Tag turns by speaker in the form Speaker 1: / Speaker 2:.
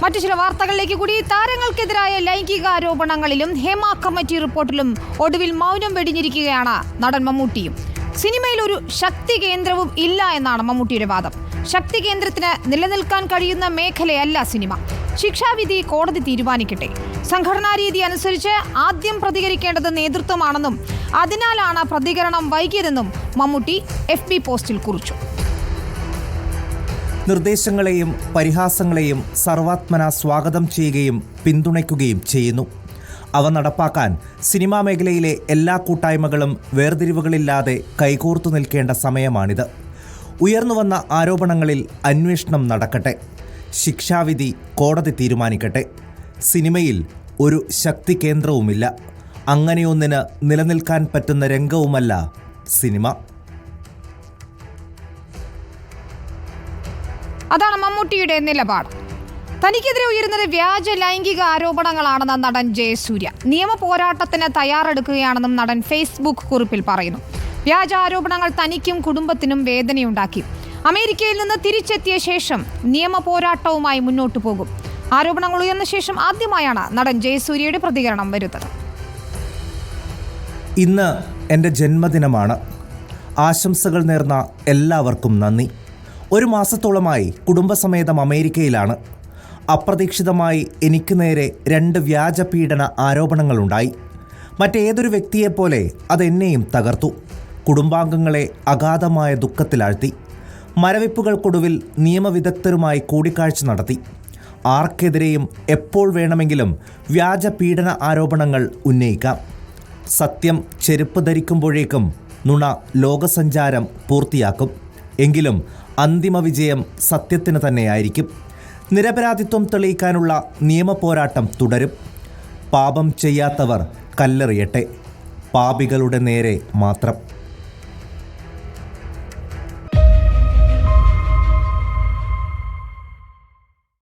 Speaker 1: മറ്റു ചില വാർത്തകളിലേക്ക് കൂടി. താരങ്ങൾക്കെതിരായ ലൈംഗിക ആരോപണങ്ങളിലും ഹേമ കമ്മിറ്റി റിപ്പോർട്ടിലും ഒടുവിൽ മൗനം വെടിഞ്ഞിരിക്കുകയാണ് നടൻ മമ്മൂട്ടിയും. സിനിമയിൽ ഒരു ശക്തി കേന്ദ്രവും ഇല്ല എന്നാണ് മമ്മൂട്ടിയുടെ വാദം. ശക്തി കേന്ദ്രത്തിന് നിലനിൽക്കാൻ കഴിയുന്ന മേഖലയല്ല സിനിമ. ശിക്ഷാവിധി കോടതി തീരുമാനിക്കട്ടെ. സംഘടനാ രീതി അനുസരിച്ച് ആദ്യം പ്രതികരിക്കേണ്ടത് നേതൃത്വമാണെന്നും അതിനാലാണ് പ്രതികരണം വൈകിയതെന്നും മമ്മൂട്ടി FB പോസ്റ്റിൽ കുറിച്ചു.
Speaker 2: നിർദ്ദേശങ്ങളെയും പരിഹാസങ്ങളെയും സർവാത്മന സ്വാഗതം ചെയ്യുകയും പിന്തുണയ്ക്കുകയും ചെയ്യുന്നു. അവ നടപ്പാക്കാൻ സിനിമാ മേഖലയിലെ എല്ലാ കൂട്ടായ്മകളും വേർതിരിവുകളില്ലാതെ കൈകോർത്തു നിൽക്കേണ്ട സമയമാണിത്. ഉയർന്നുവന്ന ആരോപണങ്ങളിൽ അന്വേഷണം നടക്കട്ടെ. ശിക്ഷാവിധി കോടതി തീരുമാനിക്കട്ടെ. സിനിമയിൽ ഒരു ശക്തി കേന്ദ്രവുമില്ല. അങ്ങനെയൊന്നിന് നിലനിൽക്കാൻ പറ്റുന്ന രംഗവുമല്ല സിനിമ.
Speaker 1: അതാണ് മമ്മൂട്ടിയുടെ നിലപാട്. തനിക്കെതിരെ ഉയരുന്നത് വ്യാജ ലൈംഗിക ആരോപണങ്ങളാണെന്ന് നടൻ ജയസൂര്യ. നിയമ പോരാട്ടത്തിന് തയ്യാറെടുക്കുകയാണെന്നും നടൻ ഫേസ്ബുക്ക് കുറിപ്പിൽ പറയുന്നു. വ്യാജ ആരോപണങ്ങൾ തനിക്കും കുടുംബത്തിനും വേദനയുണ്ടാക്കി. അമേരിക്കയിൽ നിന്ന് തിരിച്ചെത്തിയ ശേഷം നിയമ പോരാട്ടവുമായി മുന്നോട്ടു പോകും. ആരോപണങ്ങൾ ഉയർന്ന ശേഷം ആദ്യമായാണ് നടൻ ജയസൂര്യയുടെ പ്രതികരണം വരുന്നത്.
Speaker 2: ഇന്ന് എൻ്റെ ജന്മദിനമാണ്. ആശംസകൾ നേർന്ന എല്ലാവർക്കും നന്ദി. ഒരു മാസത്തോളമായി കുടുംബസമേതം അമേരിക്കയിലാണ്. അപ്രതീക്ഷിതമായി എനിക്ക് നേരെ 2 വ്യാജ പീഡന ആരോപണങ്ങളുണ്ടായി. മറ്റേതൊരു വ്യക്തിയെപ്പോലെ അതെന്നെയും തകർത്തു. കുടുംബാംഗങ്ങളെ അഗാധമായ ദുഃഖത്തിലാഴ്ത്തി. മരവിപ്പുകൾക്കൊടുവിൽ നിയമവിദഗ്ധരുമായി കൂടിക്കാഴ്ച നടത്തി. ആർക്കെതിരെയും എപ്പോൾ വേണമെങ്കിലും വ്യാജ പീഡന ആരോപണങ്ങൾ ഉന്നയിക്കാം. സത്യം ചെരുപ്പ് ധരിക്കുമ്പോഴേക്കും നുണ ലോകസഞ്ചാരം പൂർത്തിയാക്കും. എങ്കിലും അന്തിമ വിജയം സത്യത്തിന് തന്നെയായിരിക്കും. നിരപരാധിത്വം തെളിയിക്കാനുള്ള നിയമപോരാട്ടം തുടരും. പാപം ചെയ്യാത്തവർ കല്ലെറിയട്ടെ, പാപികളുടെ നേരെ മാത്രം.